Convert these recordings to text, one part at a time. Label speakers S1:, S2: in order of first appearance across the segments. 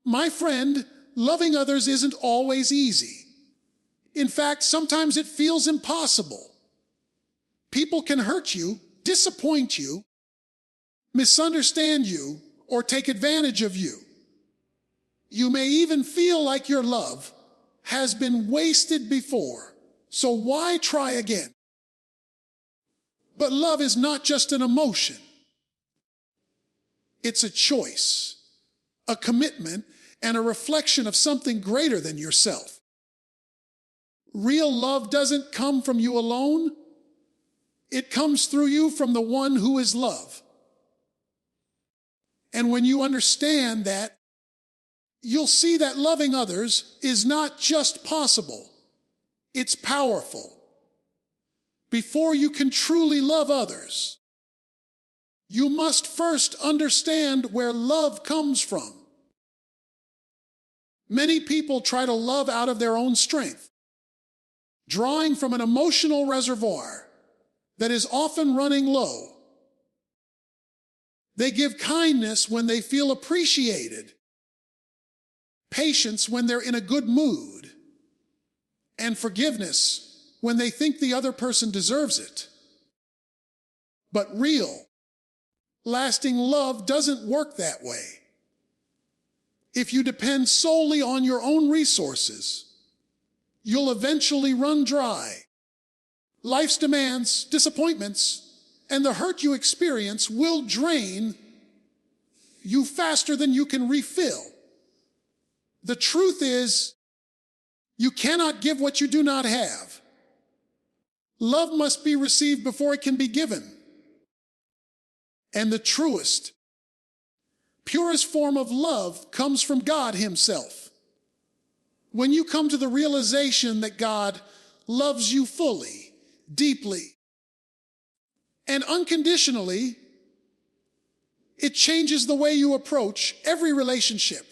S1: My friend, loving others isn't always easy. In fact, sometimes it feels impossible. People can hurt you, disappoint you, misunderstand you, or take advantage of you. You may even feel like your love has been wasted before, so why try again? But love is not just an emotion. It's a choice, a commitment, and a reflection of something greater than yourself. Real love doesn't come from you alone. It comes through you from the one who is love. And when you understand that, you'll see that loving others is not just possible, it's powerful. Before you can truly love others, you must first understand where love comes from. Many people try to love out of their own strength, drawing from an emotional reservoir that is often running low. They give kindness when they feel appreciated, patience when they're in a good mood, and forgiveness when they think the other person deserves it. But real, lasting love doesn't work that way. If you depend solely on your own resources, you'll eventually run dry. Life's demands, disappointments, and the hurt you experience will drain you faster than you can refill. The truth is, you cannot give what you do not have. Love must be received before it can be given. And the truest, purest form of love comes from God Himself. When you come to the realization that God loves you fully, deeply, and unconditionally, it changes the way you approach every relationship.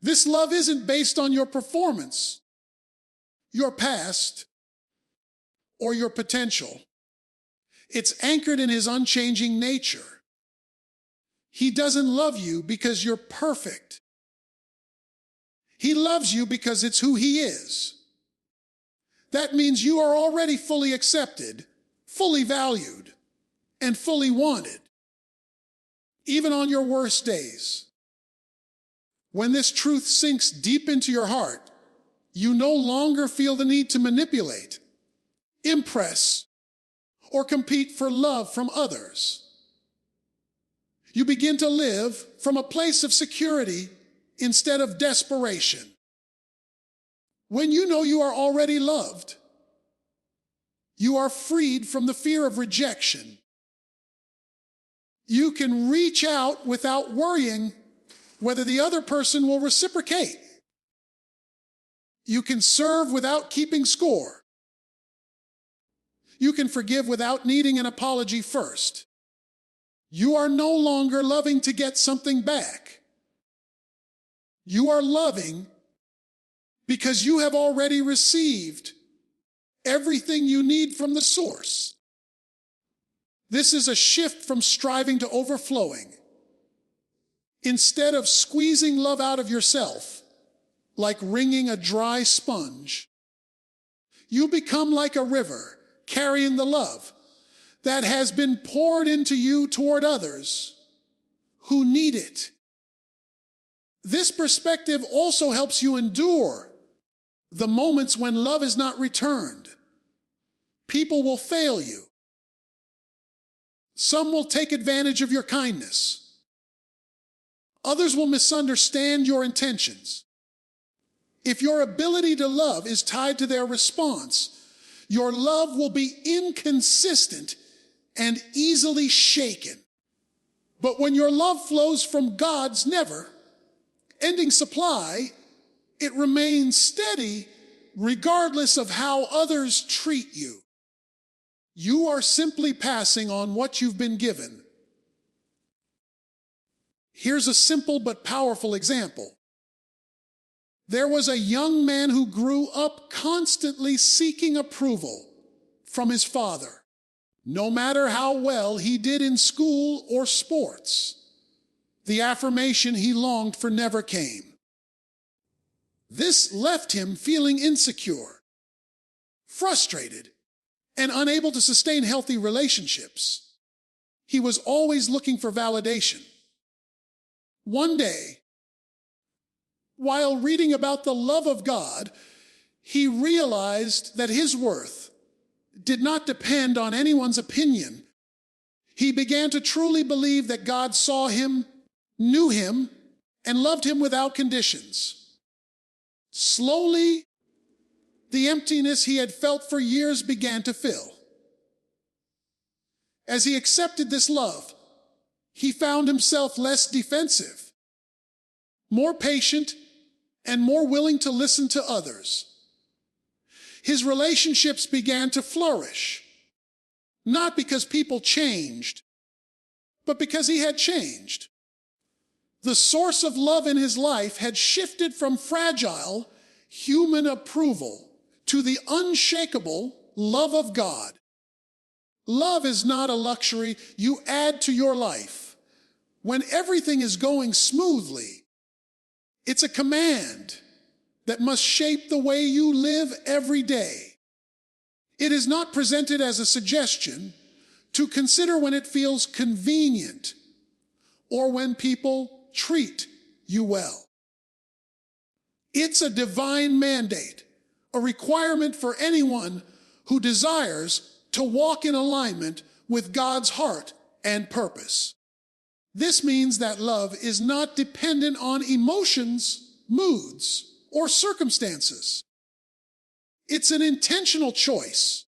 S1: This love isn't based on your performance, your past, or your potential. It's anchored in His unchanging nature. He doesn't love you because you're perfect. He loves you because it's who He is. That means you are already fully accepted, fully valued, and fully wanted, even on your worst days. When this truth sinks deep into your heart, you no longer feel the need to manipulate, impress, or compete for love from others. You begin to live from a place of security instead of desperation. When you know you are already loved, you are freed from the fear of rejection. You can reach out without worrying whether the other person will reciprocate. You can serve without keeping score. You can forgive without needing an apology first. You are no longer loving to get something back. You are loving because you have already received everything you need from the source. This is a shift from striving to overflowing. Instead of squeezing love out of yourself, like wringing a dry sponge, you become like a river carrying the love that has been poured into you toward others who need it. This perspective also helps you endure the moments when love is not returned. People will fail you. Some will take advantage of your kindness. Others will misunderstand your intentions. If your ability to love is tied to their response, your love will be inconsistent and easily shaken. But when your love flows from God's never-ending supply, it remains steady regardless of how others treat you. You are simply passing on what you've been given. Here's a simple but powerful example. There was a young man who grew up constantly seeking approval from his father, no matter how well he did in school or sports. The affirmation he longed for never came. This left him feeling insecure, frustrated, and unable to sustain healthy relationships. He was always looking for validation. One day, while reading about the love of God, he realized that his worth did not depend on anyone's opinion. He began to truly believe that God saw him, knew him, and loved him without conditions. Slowly, the emptiness he had felt for years began to fill. As he accepted this love, he found himself less defensive, more patient, and more willing to listen to others. His relationships began to flourish, not because people changed, but because he had changed. The source of love in his life had shifted from fragile human approval to the unshakable love of God. Love is not a luxury you add to your life when everything is going smoothly. It's a command that must shape the way you live every day. It is not presented as a suggestion to consider when it feels convenient or when people treat you well. It's a divine mandate, a requirement for anyone who desires to walk in alignment with God's heart and purpose. This means that love is not dependent on emotions, moods, or circumstances. It's an intentional choice,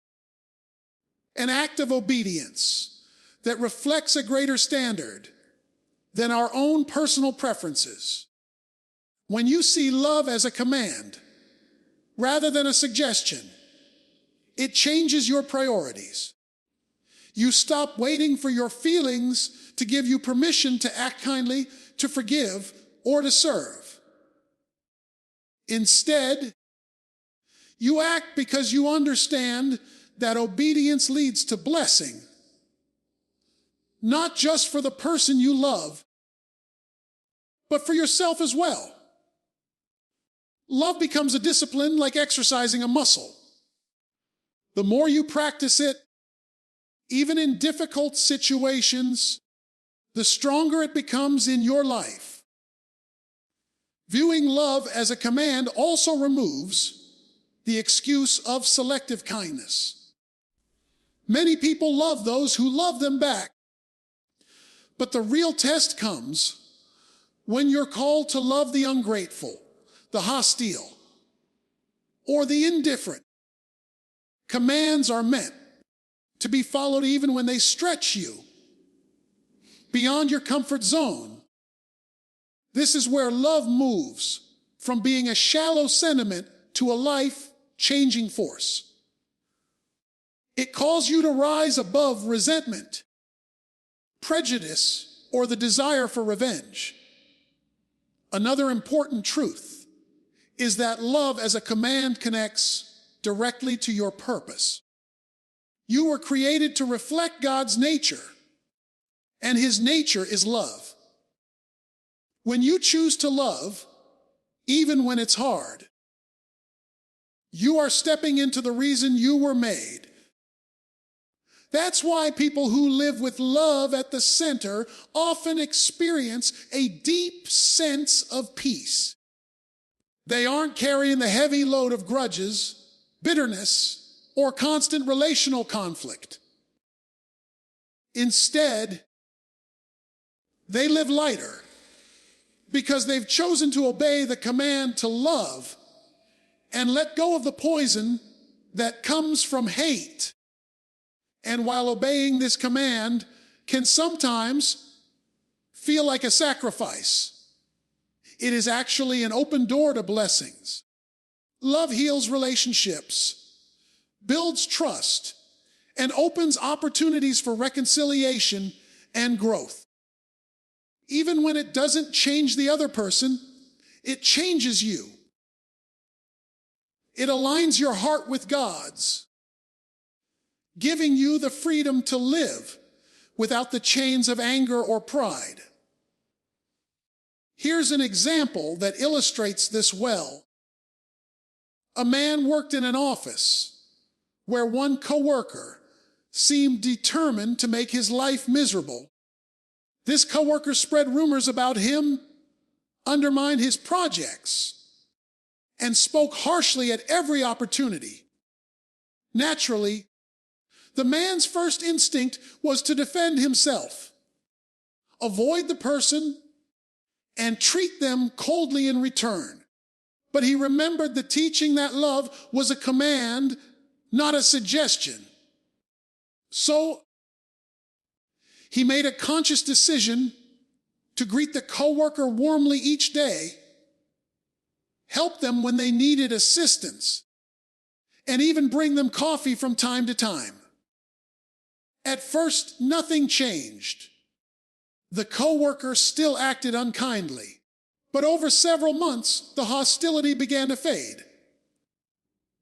S1: an act of obedience that reflects a greater standard than our own personal preferences. When you see love as a command rather than a suggestion, it changes your priorities. You stop waiting for your feelings to give you permission to act kindly, to forgive, or to serve. Instead, you act because you understand that obedience leads to blessing, not just for the person you love, but for yourself as well. Love becomes a discipline like exercising a muscle. The more you practice it, even in difficult situations, the stronger it becomes in your life. Viewing love as a command also removes the excuse of selective kindness. Many people love those who love them back. But the real test comes when you're called to love the ungrateful, the hostile, or the indifferent. Commands are meant to be followed even when they stretch you beyond your comfort zone. This is where love moves from being a shallow sentiment to a life-changing force. It calls you to rise above resentment, prejudice, or the desire for revenge. Another important truth is that love as a command connects directly to your purpose. You were created to reflect God's nature, and His nature is love. When you choose to love, even when it's hard, you are stepping into the reason you were made. That's why people who live with love at the center often experience a deep sense of peace. They aren't carrying the heavy load of grudges, bitterness, or constant relational conflict. Instead, they live lighter because they've chosen to obey the command to love and let go of the poison that comes from hate. And while obeying this command can sometimes feel like a sacrifice, it is actually an open door to blessings. Love heals relationships, builds trust, and opens opportunities for reconciliation and growth. Even when it doesn't change the other person, it changes you. It aligns your heart with God's, giving you the freedom to live without the chains of anger or pride. Here's an example that illustrates this well. A man worked in an office where one coworker seemed determined to make his life miserable. This coworker spread rumors about him, undermined his projects, and spoke harshly at every opportunity. Naturally, the man's first instinct was to defend himself, avoid the person, and treat them coldly in return. But he remembered the teaching that love was a command, not a suggestion. So he made a conscious decision to greet the coworker warmly each day, help them when they needed assistance, and even bring them coffee from time to time. At first, nothing changed. The coworker still acted unkindly, but over several months, the hostility began to fade.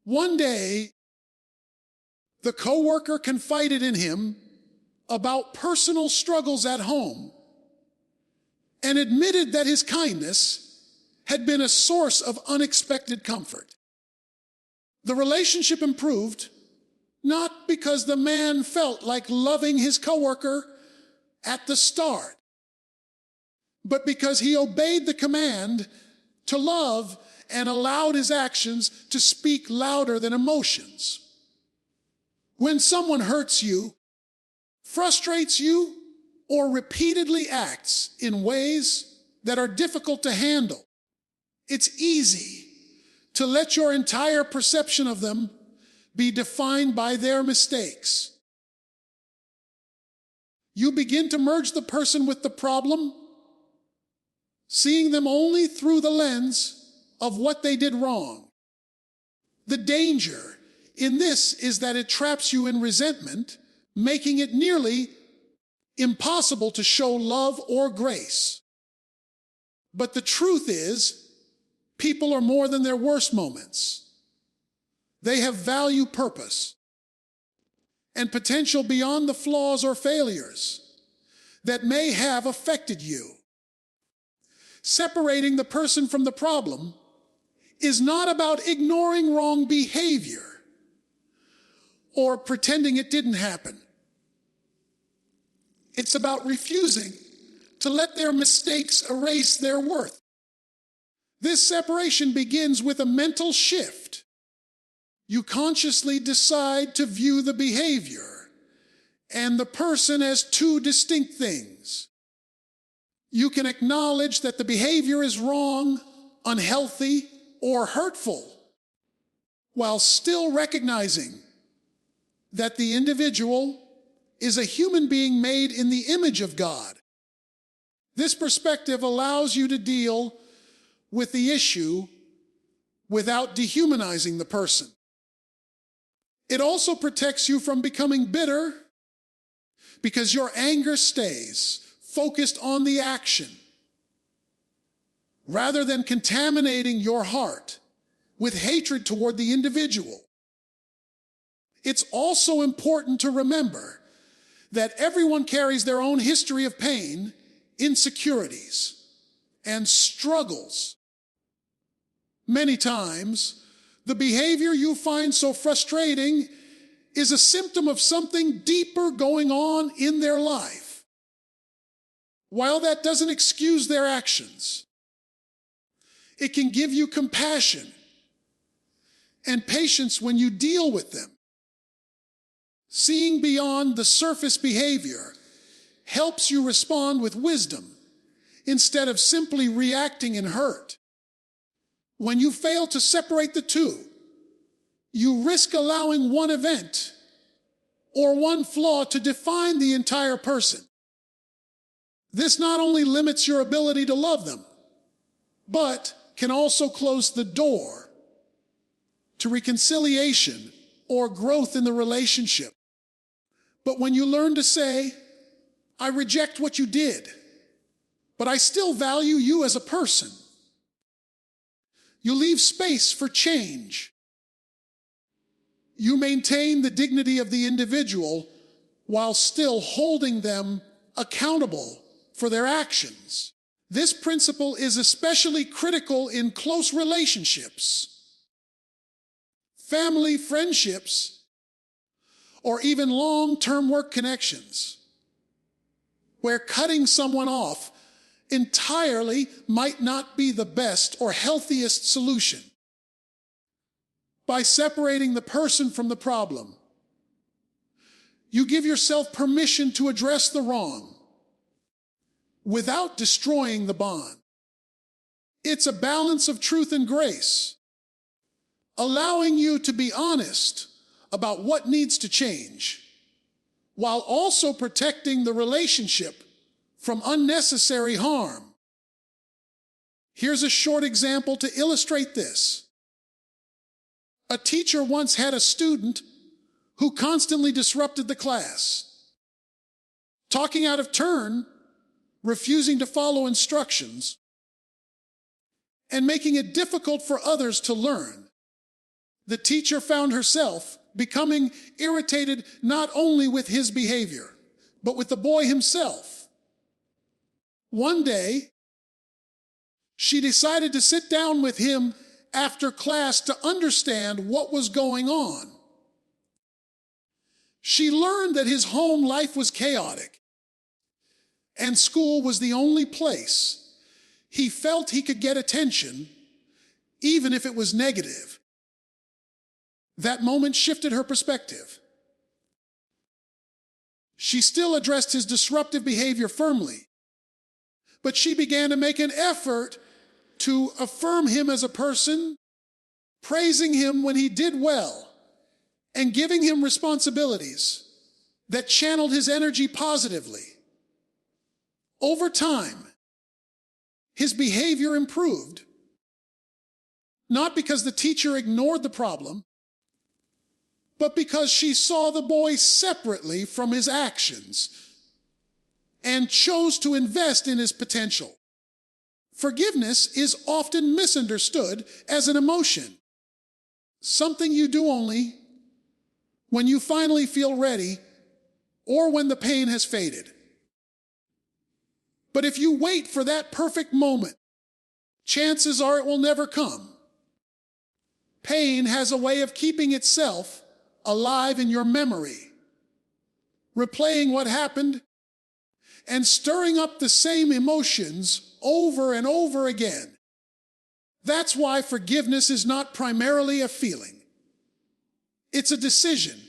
S1: One day, the coworker confided in him about personal struggles at home and admitted that his kindness had been a source of unexpected comfort. The relationship improved, not because the man felt like loving his coworker at the start, but because he obeyed the command to love and allowed his actions to speak louder than emotions. When someone hurts you, frustrates you, or repeatedly acts in ways that are difficult to handle, it's easy to let your entire perception of them be defined by their mistakes. You begin to merge the person with the problem, seeing them only through the lens of what they did wrong. The danger in this is that it traps you in resentment, making it nearly impossible to show love or grace. But the truth is, people are more than their worst moments. They have value, purpose, and potential beyond the flaws or failures that may have affected you. Separating the person from the problem is not about ignoring wrong behavior or pretending it didn't happen. It's about refusing to let their mistakes erase their worth. This separation begins with a mental shift. You consciously decide to view the behavior and the person as two distinct things. You can acknowledge that the behavior is wrong, unhealthy, or hurtful, while still recognizing that the individual is a human being made in the image of God. This perspective allows you to deal with the issue without dehumanizing the person. It also protects you from becoming bitter because your anger stays focused on the action rather than contaminating your heart with hatred toward the individual. It's also important to remember that everyone carries their own history of pain, insecurities, and struggles. Many times, the behavior you find so frustrating is a symptom of something deeper going on in their life. While that doesn't excuse their actions, it can give you compassion and patience when you deal with them. Seeing beyond the surface behavior helps you respond with wisdom instead of simply reacting in hurt. When you fail to separate the two, you risk allowing one event or one flaw to define the entire person. This not only limits your ability to love them, but can also close the door to reconciliation or growth in the relationship. But when you learn to say, I reject what you did, but I still value you as a person, you leave space for change. You maintain the dignity of the individual while still holding them accountable for their actions. This principle is especially critical in close relationships, family friendships, or even long-term work connections, where cutting someone off entirely might not be the best or healthiest solution. By separating the person from the problem, you give yourself permission to address the wrong without destroying the bond. It's a balance of truth and grace, allowing you to be honest about what needs to change, while also protecting the relationship from unnecessary harm. Here's a short example to illustrate this. A teacher once had a student who constantly disrupted the class, talking out of turn, refusing to follow instructions, and making it difficult for others to learn. The teacher found herself becoming irritated not only with his behavior, but with the boy himself. One day, she decided to sit down with him after class to understand what was going on. She learned that his home life was chaotic, and school was the only place he felt he could get attention, even if it was negative. That moment shifted her perspective. She still addressed his disruptive behavior firmly, but she began to make an effort to affirm him as a person, praising him when he did well, and giving him responsibilities that channeled his energy positively. Over time, his behavior improved, not because the teacher ignored the problem, but because she saw the boy separately from his actions and chose to invest in his potential. Forgiveness is often misunderstood as an emotion, something you do only when you finally feel ready or when the pain has faded. But if you wait for that perfect moment, chances are it will never come. Pain has a way of keeping itself alive in your memory, replaying what happened and stirring up the same emotions over and over again. That's why forgiveness is not primarily a feeling. It's a decision.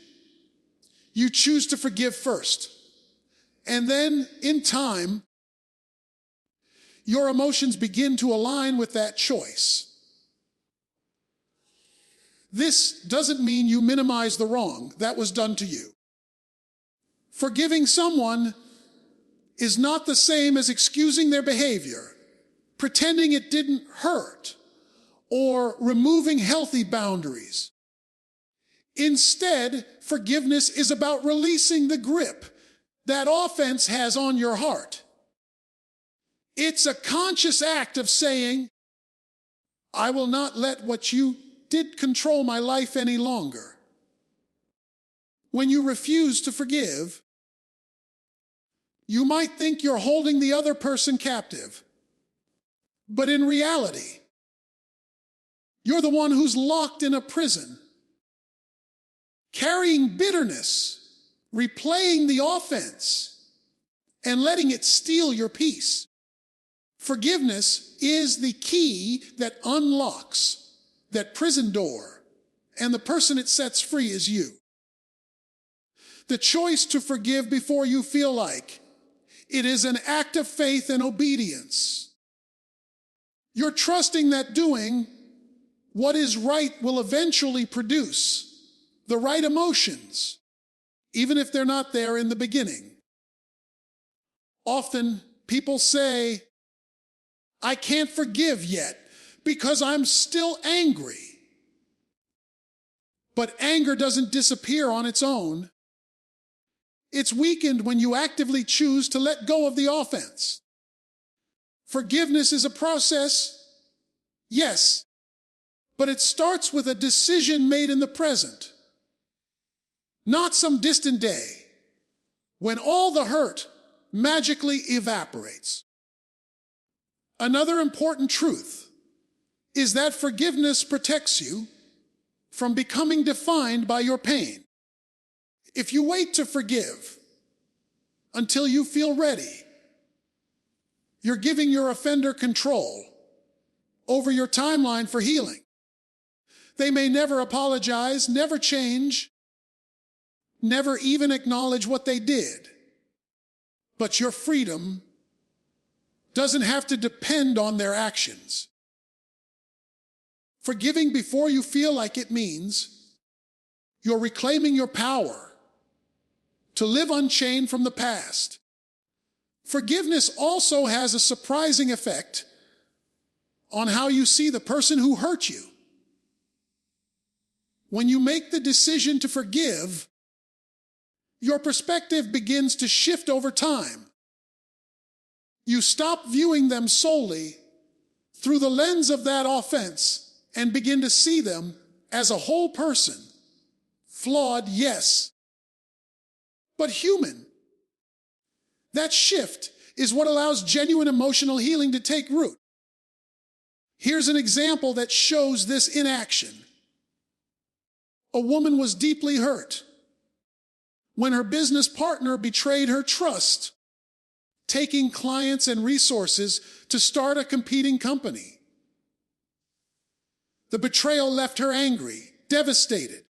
S1: You choose to forgive first, and then, in time, your emotions begin to align with that choice. This doesn't mean you minimize the wrong that was done to you. Forgiving someone is not the same as excusing their behavior, pretending it didn't hurt, or removing healthy boundaries. Instead, forgiveness is about releasing the grip that offense has on your heart. It's a conscious act of saying, I will not let what you did control my life any longer. When you refuse to forgive, you might think you're holding the other person captive, but in reality, you're the one who's locked in a prison, carrying bitterness, replaying the offense, and letting it steal your peace. Forgiveness is the key that unlocks that prison door, and the person it sets free is you. The choice to forgive before you feel like it is an act of faith and obedience. You're trusting that doing what is right will eventually produce the right emotions, even if they're not there in the beginning. Often people say, I can't forgive yet because I'm still angry. But anger doesn't disappear on its own. It's weakened when you actively choose to let go of the offense. Forgiveness is a process, yes, but it starts with a decision made in the present, not some distant day when all the hurt magically evaporates. Another important truth is that forgiveness protects you from becoming defined by your pain. If you wait to forgive until you feel ready, you're giving your offender control over your timeline for healing. They may never apologize, never change, never even acknowledge what they did. But your freedom doesn't have to depend on their actions. Forgiving before you feel like it means you're reclaiming your power to live unchained from the past. Forgiveness also has a surprising effect on how you see the person who hurt you. When you make the decision to forgive, your perspective begins to shift over time. You stop viewing them solely through the lens of that offense and begin to see them as a whole person. Flawed, yes, but human. That shift is what allows genuine emotional healing to take root. Here's an example that shows this in action. A woman was deeply hurt when her business partner betrayed her trust, taking clients and resources to start a competing company. The betrayal left her angry, devastated,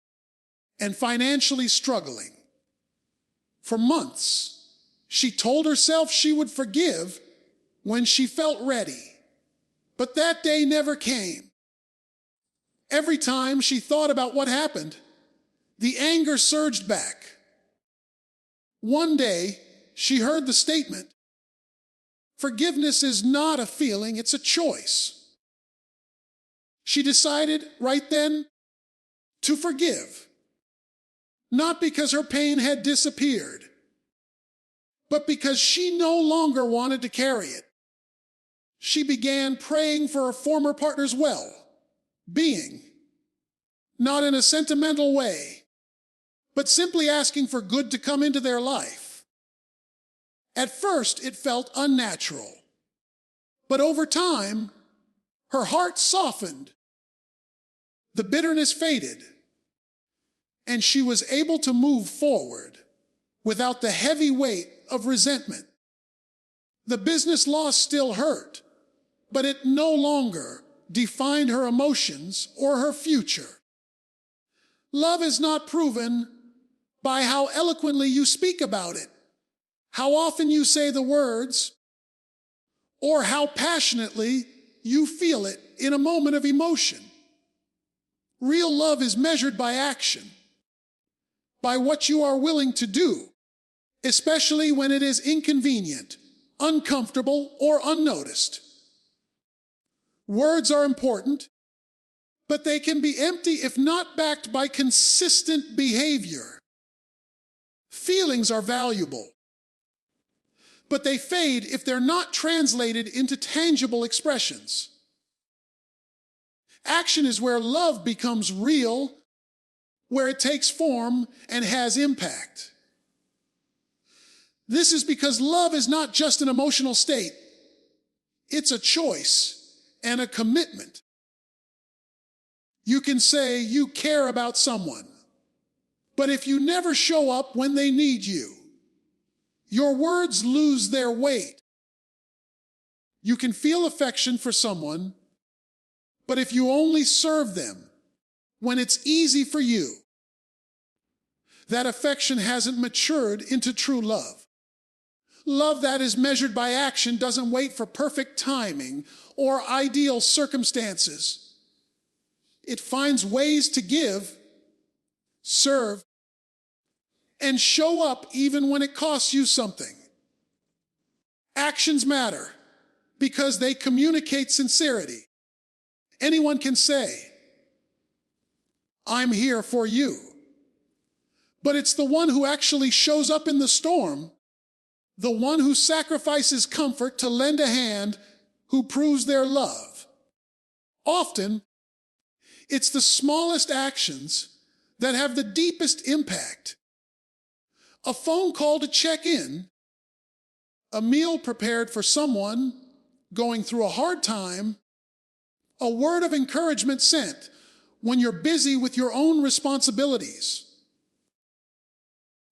S1: and financially struggling. For months, she told herself she would forgive when she felt ready, but that day never came. Every time she thought about what happened, the anger surged back. One day, she heard the statement, "Forgiveness is not a feeling, it's a choice." She decided right then to forgive, not because her pain had disappeared, but because she no longer wanted to carry it. She began praying for her former partner's well-being, not in a sentimental way, but simply asking for good to come into their life. At first, it felt unnatural, but over time, her heart softened. The bitterness faded, and she was able to move forward without the heavy weight of resentment. The business loss still hurt, but it no longer defined her emotions or her future. Love is not proven by how eloquently you speak about it, how often you say the words, or how passionately you feel it in a moment of emotion. Real love is measured by action, by what you are willing to do, especially when it is inconvenient, uncomfortable, or unnoticed. Words are important, but they can be empty if not backed by consistent behavior. Feelings are valuable, but they fade if they're not translated into tangible expressions. Action is where love becomes real, where it takes form and has impact. This is because love is not just an emotional state. It's a choice and a commitment. You can say you care about someone, but if you never show up when they need you, your words lose their weight. You can feel affection for someone, but if you only serve them when it's easy for you, that affection hasn't matured into true love. Love that is measured by action doesn't wait for perfect timing or ideal circumstances. It finds ways to give, serve, and show up even when it costs you something. Actions matter because they communicate sincerity. Anyone can say, "I'm here for you." But it's the one who actually shows up in the storm, the one who sacrifices comfort to lend a hand, who proves their love. Often, it's the smallest actions that have the deepest impact. A phone call to check in, a meal prepared for someone going through a hard time, a word of encouragement sent when you're busy with your own responsibilities.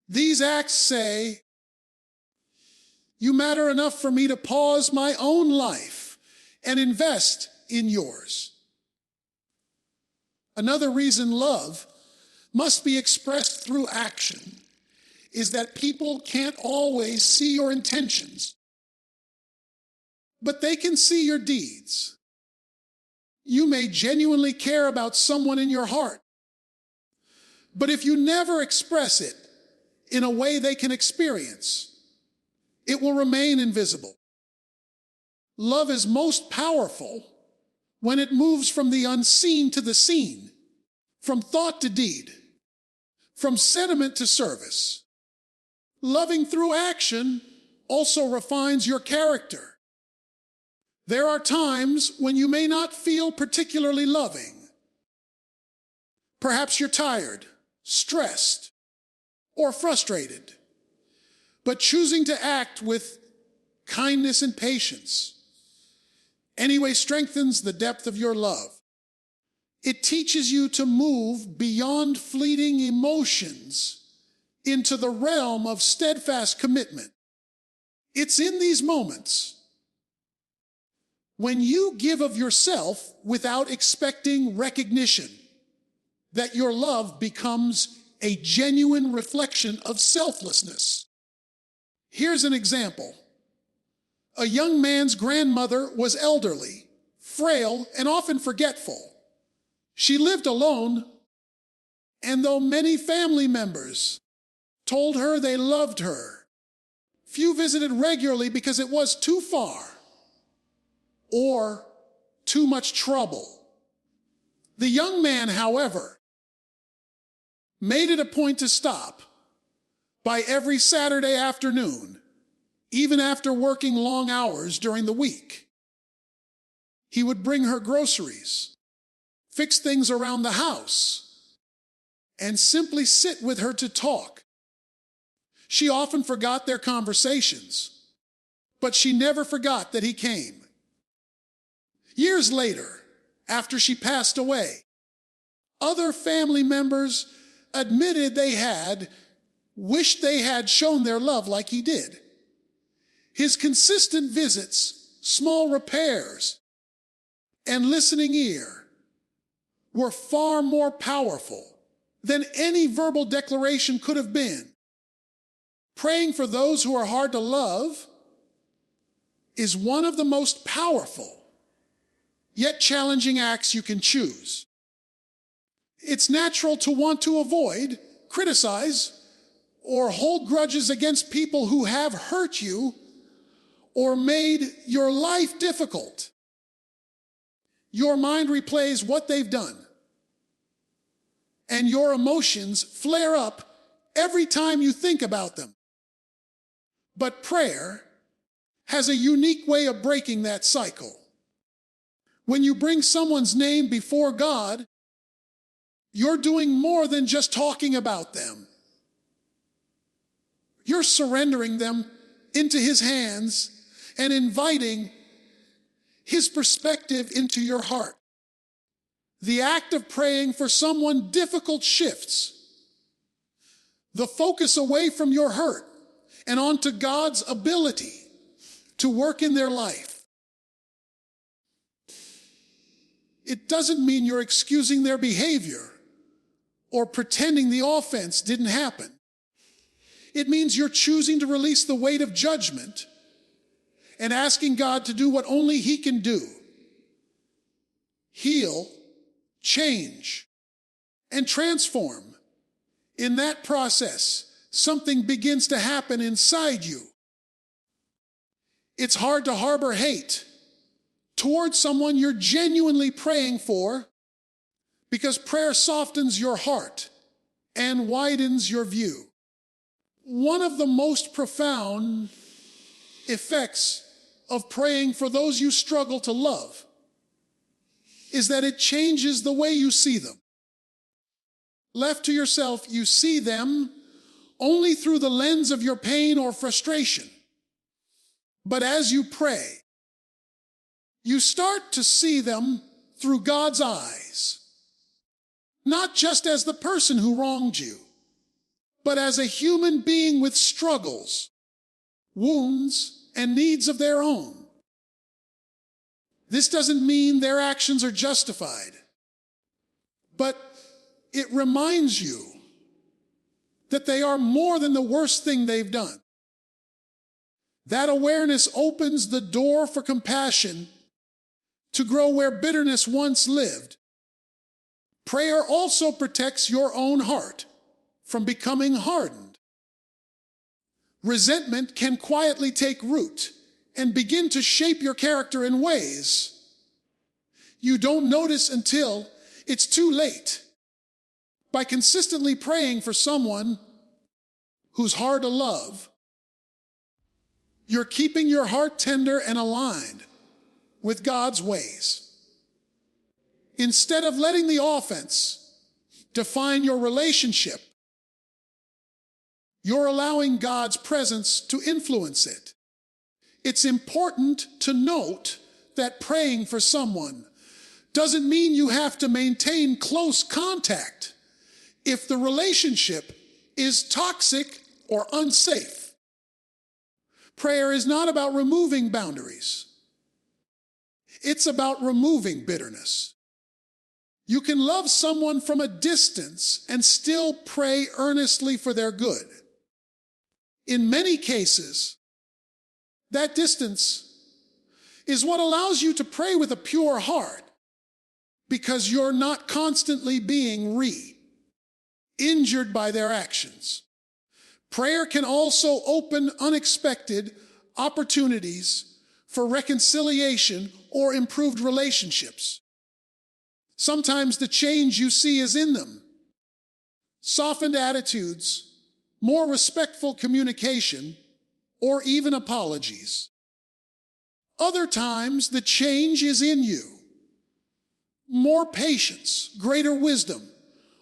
S1: These acts say, "You matter enough for me to pause my own life and invest in yours." Another reason love must be expressed through action is that people can't always see your intentions, but they can see your deeds. You may genuinely care about someone in your heart, but if you never express it in a way they can experience, it will remain invisible. Love is most powerful when it moves from the unseen to the seen, from thought to deed, from sentiment to service. Loving through action also refines your character. There are times when you may not feel particularly loving. Perhaps you're tired, stressed, or frustrated. But choosing to act with kindness and patience anyway strengthens the depth of your love. It teaches you to move beyond fleeting emotions into the realm of steadfast commitment. It's in these moments when you give of yourself without expecting recognition that your love becomes a genuine reflection of selflessness. Here's an example. A young man's grandmother was elderly, frail, and often forgetful. She lived alone, and though many family members told her they loved her, few visited regularly because it was too far or too much trouble. The young man, however, made it a point to stop by every Saturday afternoon, even after working long hours during the week. He would bring her groceries, fix things around the house, and simply sit with her to talk. She often forgot their conversations, but she never forgot that he came. Years later, after she passed away, other family members admitted they had wished they had shown their love like he did. His consistent visits, small repairs, and listening ear were far more powerful than any verbal declaration could have been. Praying for those who are hard to love is one of the most powerful, yet challenging acts you can choose. It's natural to want to avoid, criticize, or hold grudges against people who have hurt you or made your life difficult. Your mind replays what they've done, and your emotions flare up every time you think about them. But prayer has a unique way of breaking that cycle. When you bring someone's name before God, you're doing more than just talking about them. You're surrendering them into His hands and inviting His perspective into your heart. The act of praying for someone difficult shifts the focus away from your hurt and onto God's ability to work in their life. It doesn't mean you're excusing their behavior or pretending the offense didn't happen. It means you're choosing to release the weight of judgment and asking God to do what only He can do. Heal, change, and transform. In that process, something begins to happen inside you. It's hard to harbor hate towards someone you're genuinely praying for, because prayer softens your heart and widens your view. One of the most profound effects of praying for those you struggle to love is that it changes the way you see them. Left to yourself, you see them only through the lens of your pain or frustration. But as you pray, You start to see them through God's eyes, not just as the person who wronged you, but as a human being with struggles, wounds, and needs of their own. This doesn't mean their actions are justified, but it reminds you that they are more than the worst thing they've done. That awareness opens the door for compassion to grow where bitterness once lived. Prayer also protects your own heart from becoming hardened. Resentment can quietly take root and begin to shape your character in ways you don't notice until it's too late. By consistently praying for someone who's hard to love, you're keeping your heart tender and aligned with God's ways. Instead of letting the offense define your relationship, you're allowing God's presence to influence it. It's important to note that praying for someone doesn't mean you have to maintain close contact if the relationship is toxic or unsafe. Prayer is not about removing boundaries. It's about removing bitterness. You can love someone from a distance and still pray earnestly for their good. In many cases, that distance is what allows you to pray with a pure heart, because you're not constantly being injured by their actions. Prayer can also open unexpected opportunities for reconciliation or improved relationships. Sometimes the change you see is in them. Softened attitudes, more respectful communication, or even apologies. Other times the change is in you. More patience, greater wisdom,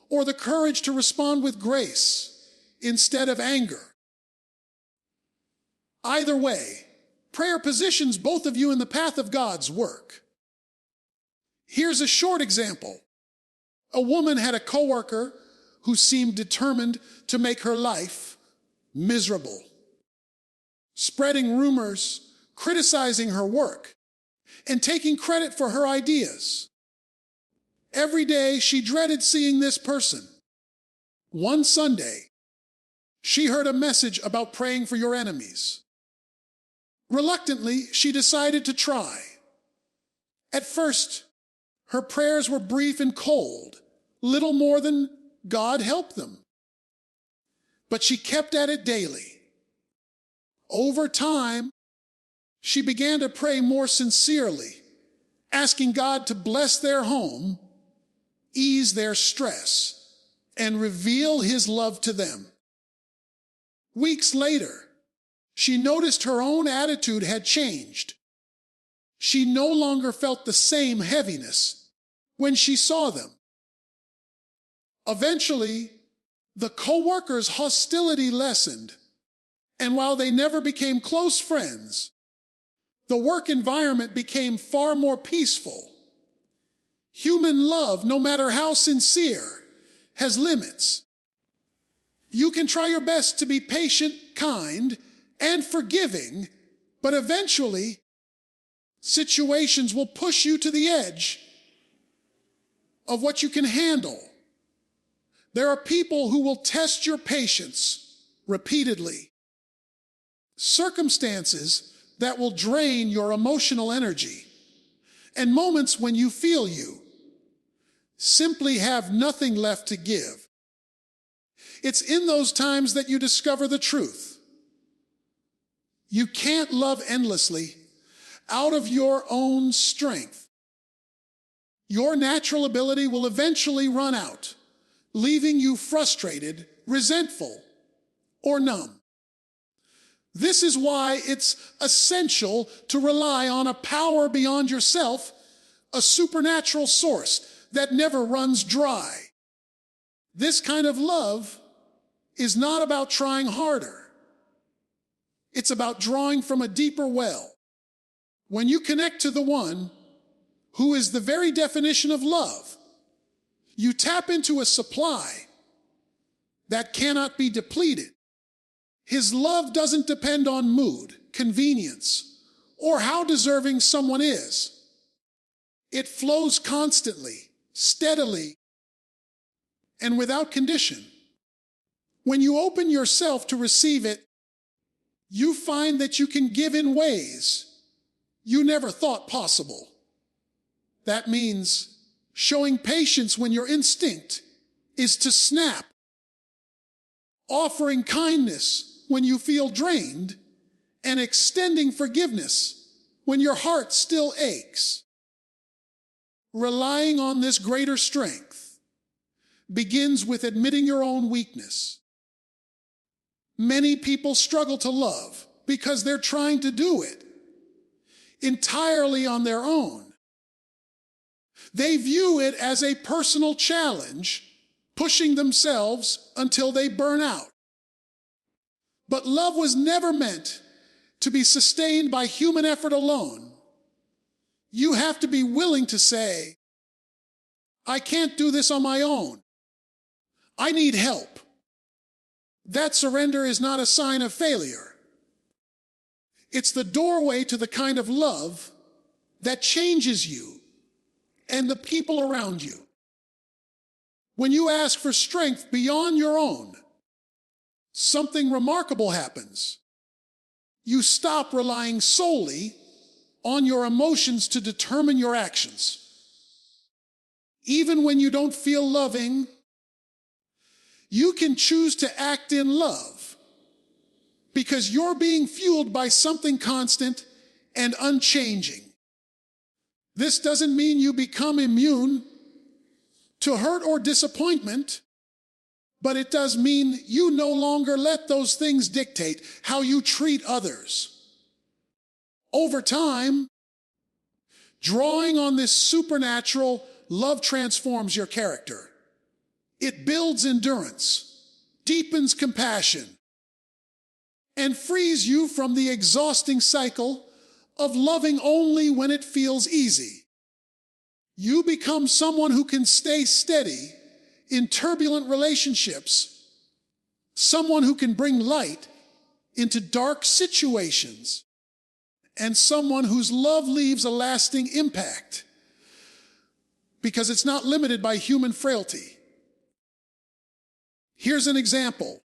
S1: or the courage to respond with grace instead of anger. Either way, prayer positions both of you in the path of God's work. Here's a short example. A woman had a coworker who seemed determined to make her life miserable, spreading rumors, criticizing her work, and taking credit for her ideas. Every day she dreaded seeing this person. One Sunday, she heard a message about praying for your enemies. Reluctantly, she decided to try. At first, her prayers were brief and cold, little more than God help them. But she kept at it daily. Over time, she began to pray more sincerely, asking God to bless their home, ease their stress, and reveal His love to them. Weeks later, she noticed her own attitude had changed. She no longer felt the same heaviness when she saw them. Eventually, the co-worker's hostility lessened, and while they never became close friends, the work environment became far more peaceful. Human love, no matter how sincere, has limits. You can try your best to be patient, kind, and forgiving, but eventually, situations will push you to the edge of what you can handle. There are people who will test your patience repeatedly. Circumstances that will drain your emotional energy, and moments when you feel you simply have nothing left to give. It's in those times that you discover the truth. You can't love endlessly out of your own strength. Your natural ability will eventually run out, leaving you frustrated, resentful, or numb. This is why it's essential to rely on a power beyond yourself, a supernatural source that never runs dry. This kind of love is not about trying harder. It's about drawing from a deeper well. When you connect to the one who is the very definition of love, you tap into a supply that cannot be depleted. His love doesn't depend on mood, convenience, or how deserving someone is. It flows constantly, steadily, and without condition. When you open yourself to receive it, you find that you can give in ways you never thought possible. That means showing patience when your instinct is to snap, offering kindness when you feel drained, and extending forgiveness when your heart still aches. Relying on this greater strength begins with admitting your own weakness. Many people struggle to love because they're trying to do it entirely on their own. They view it as a personal challenge, pushing themselves until they burn out. But love was never meant to be sustained by human effort alone. You have to be willing to say, I can't do this on my own. I need help. That surrender is not a sign of failure. It's the doorway to the kind of love that changes you and the people around you. When you ask for strength beyond your own, something remarkable happens. You stop relying solely on your emotions to determine your actions. Even when you don't feel loving, you can choose to act in love because you're being fueled by something constant and unchanging. This doesn't mean you become immune to hurt or disappointment, but it does mean you no longer let those things dictate how you treat others. Over time, drawing on this supernatural love transforms your character. It builds endurance, deepens compassion, and frees you from the exhausting cycle of loving only when it feels easy. You become someone who can stay steady in turbulent relationships, someone who can bring light into dark situations, and someone whose love leaves a lasting impact because it's not limited by human frailty. Here's an example.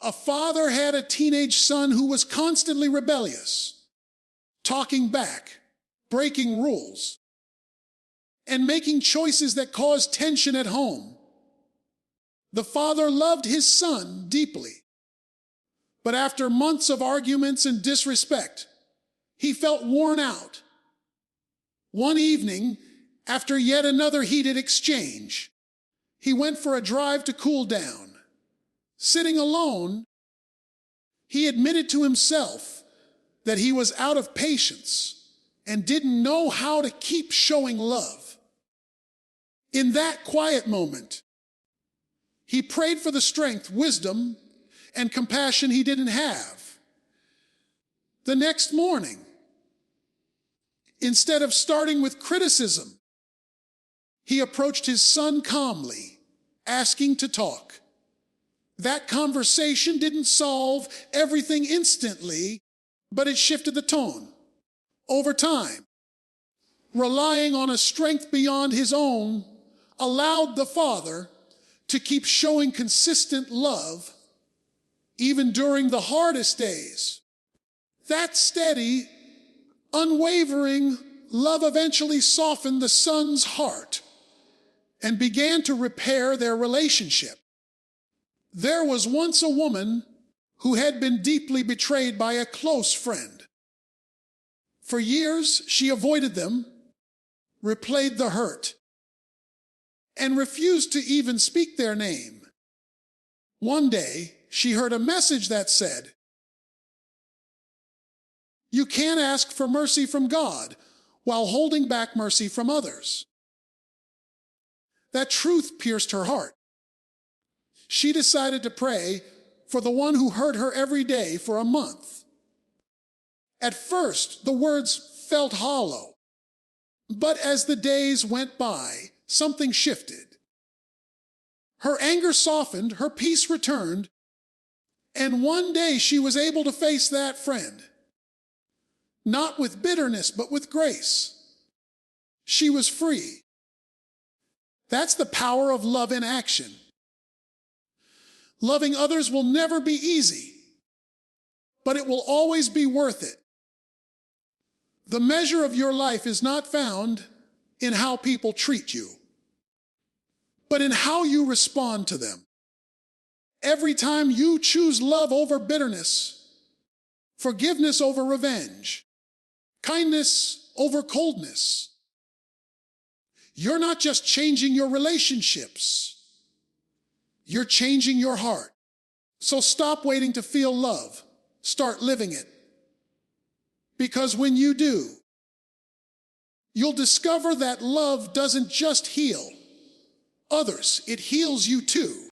S1: A father had a teenage son who was constantly rebellious, talking back, breaking rules, and making choices that caused tension at home. The father loved his son deeply, but after months of arguments and disrespect, he felt worn out. One evening, after yet another heated exchange, he went for a drive to cool down. Sitting alone, he admitted to himself that he was out of patience and didn't know how to keep showing love. In that quiet moment, he prayed for the strength, wisdom, and compassion he didn't have. The next morning, instead of starting with criticism, he approached his son calmly, asking to talk. That conversation didn't solve everything instantly, but it shifted the tone. Over time, relying on a strength beyond his own allowed the father to keep showing consistent love even during the hardest days. That steady, unwavering love eventually softened the son's heart and began to repair their relationship. There was once a woman who had been deeply betrayed by a close friend. For years, she avoided them, replayed the hurt, and refused to even speak their name. One day, she heard a message that said, "You can't ask for mercy from God while holding back mercy from others." That truth pierced her heart. She decided to pray for the one who hurt her every day for a month. At first, the words felt hollow. But as the days went by, something shifted. Her anger softened, her peace returned, and one day she was able to face that friend. Not with bitterness, but with grace. She was free. That's the power of love in action. Loving others will never be easy, but it will always be worth it. The measure of your life is not found in how people treat you, but in how you respond to them. Every time you choose love over bitterness, forgiveness over revenge, kindness over coldness, you're not just changing your relationships, you're changing your heart. So stop waiting to feel love. Start living it. Because when you do, you'll discover that love doesn't just heal others, it heals you too.